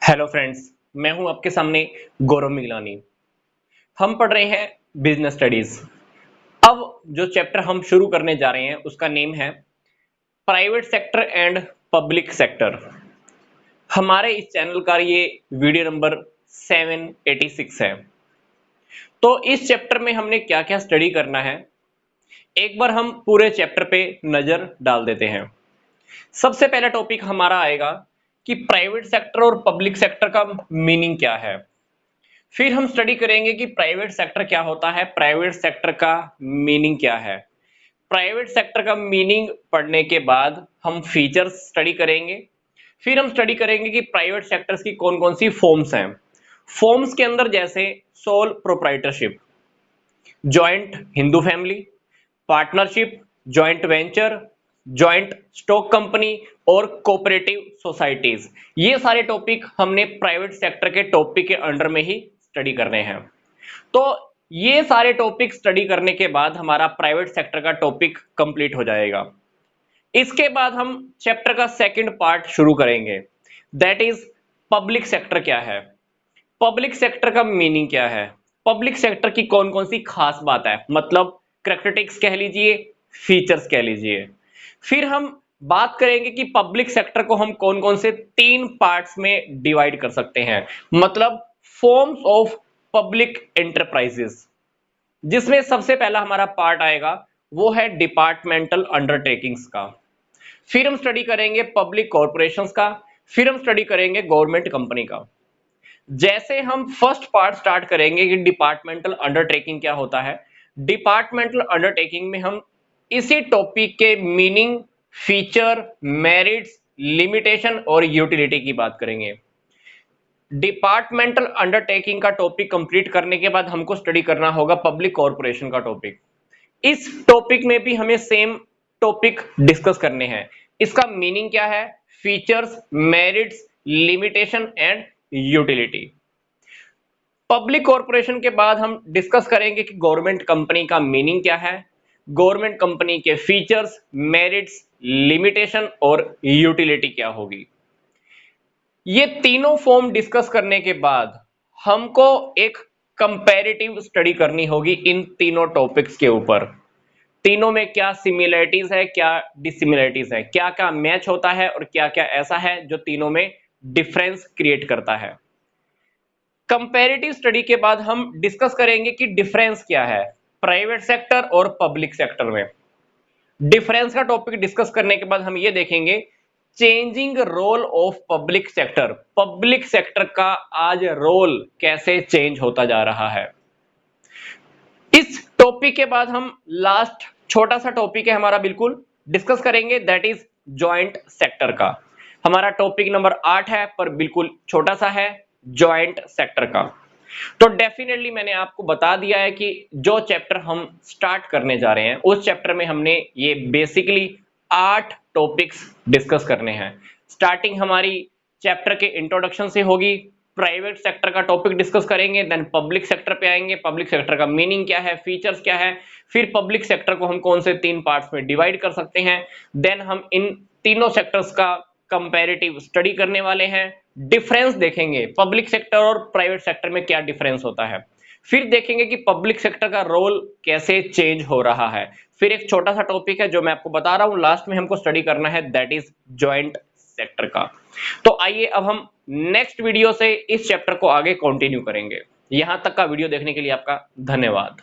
Hello friends, मैं हूं आपके सामने गौरव मिगलानी। हम पढ़ रहे हैं बिजनेस स्टडीज। अब जो चैप्टर हम शुरू करने जा रहे हैं उसका नेम है private sector and public sector. हमारे इस चैनल का ये वीडियो नंबर 786 है। तो इस चैप्टर में हमने क्या क्या स्टडी करना है, एक बार हम पूरे चैप्टर पे नजर डाल देते हैं। सबसे पहला टॉपिक हमारा आएगा कि प्राइवेट सेक्टर और पब्लिक सेक्टर का मीनिंग क्या है। फिर हम स्टडी करेंगे कि प्राइवेट सेक्टर क्या होता है, प्राइवेट सेक्टर का मीनिंग क्या है। प्राइवेट सेक्टर का मीनिंग पढ़ने के बाद हम फीचर्स स्टडी करेंगे। फिर हम स्टडी करेंगे कि प्राइवेट सेक्टर्स की कौन कौन सी फॉर्म्स हैं। फॉर्म्स के अंदर जैसे sole proprietorship, joint Hindu family, partnership, joint venture, joint stock company और कोऑपरेटिव सोसाइटीज। ये सारे टॉपिक हमने प्राइवेट सेक्टर के टॉपिक के अंडर में ही स्टडी करने हैं। तो ये सारे टॉपिक स्टडी करने के बाद हमारा प्राइवेट सेक्टर का टॉपिक कंप्लीट हो जाएगा। इसके बाद हम चैप्टर का सेकंड पार्ट शुरू करेंगे, दैट इज पब्लिक सेक्टर क्या है, पब्लिक सेक्टर का मीनिंग क्या है, पब्लिक सेक्टर की कौन कौन सी खास बात है, मतलब करैक्टरिस्टिक्स कह लीजिए, फीचर्स कह लीजिए। फिर हम बात करेंगे कि पब्लिक सेक्टर को हम कौन कौन से 3 पार्ट्स में डिवाइड कर सकते हैं, मतलब फॉर्म्स ऑफ पब्लिक एंटरप्राइजेस, जिसमें सबसे पहला हमारा पार्ट आएगा वो है डिपार्टमेंटल अंडरटेकिंग्स का। फिर हम स्टडी करेंगे पब्लिक कॉर्पोरेशंस का। फिर हम स्टडी करेंगे गवर्नमेंट कंपनी का। जैसे हम फर्स्ट पार्ट स्टार्ट करेंगे कि डिपार्टमेंटल अंडरटेकिंग क्या होता है। डिपार्टमेंटल अंडरटेकिंग में हम इसी टॉपिक के मीनिंग, फीचर, मेरिट्स, लिमिटेशन और यूटिलिटी की बात करेंगे। डिपार्टमेंटल अंडरटेकिंग का टॉपिक कंप्लीट करने के बाद हमको स्टडी करना होगा पब्लिक कॉर्पोरेशन का टॉपिक। इस टॉपिक में भी हमें सेम टॉपिक डिस्कस करने हैं। इसका मीनिंग क्या है, features, merits, limitation and utility. Public corporation के बाद हम डिस्कस करेंगे कि गवर्नमेंट कंपनी का मीनिंग क्या है, गवर्नमेंट कंपनी के फीचर्स, मेरिट्स, लिमिटेशन और यूटिलिटी क्या होगी। ये तीनों फॉर्म डिस्कस करने के बाद हमको एक कंपैरेटिव स्टडी करनी होगी इन तीनों टॉपिक्स के ऊपर। तीनों में क्या सिमिलरिटीज है, क्या डिसिमिलरिटीज है, क्या क्या मैच होता है और क्या क्या ऐसा है जो तीनों में डिफरेंस क्रिएट करता है। कंपैरेटिव स्टडी के बाद हम डिस्कस करेंगे कि डिफरेंस क्या है प्राइवेट सेक्टर और पब्लिक सेक्टर में। डिफरेंस का टॉपिक डिस्कस करने के बाद हम ये देखेंगे changing role of public sector, public sector का आज रोल कैसे चेंज होता जा रहा है। इस टॉपिक के बाद हम लास्ट छोटा सा टॉपिक है हमारा बिल्कुल डिस्कस करेंगे, दैट इज जॉइंट सेक्टर का। हमारा टॉपिक नंबर 8 है पर बिल्कुल छोटा सा है, जॉइंट सेक्टर का। तो डेफिनेटली मैंने आपको बता दिया है कि जो चैप्टर हम स्टार्ट करने जा रहे हैं उस चैप्टर में हमने ये बेसिकली 8 टॉपिक्स डिस्कस करने हैं। स्टार्टिंग हमारी चैप्टर के इंट्रोडक्शन से होगी, प्राइवेट सेक्टर का टॉपिक डिस्कस करेंगे, देन पब्लिक सेक्टर पे आएंगे, पब्लिक सेक्टर का मीनिंग क्या है, फीचर्स क्या है, फिर पब्लिक सेक्टर को हम कौन से 3 पार्ट्स में डिवाइड कर सकते हैं, देन हम इन तीनों सेक्टर्स का कंपैरेटिव स्टडी करने वाले हैं, डिफरेंस देखेंगे पब्लिक सेक्टर और प्राइवेट सेक्टर में क्या डिफरेंस होता है, फिर देखेंगे कि पब्लिक सेक्टर का रोल कैसे चेंज हो रहा है, फिर एक छोटा सा टॉपिक है जो मैं आपको बता रहा हूं लास्ट में हमको स्टडी करना है, दैट इज जॉइंट सेक्टर का। तो आइए अब हम नेक्स्ट वीडियो से इस चैप्टर को आगे कंटिन्यू करेंगे। यहां तक का वीडियो देखने के लिए आपका धन्यवाद।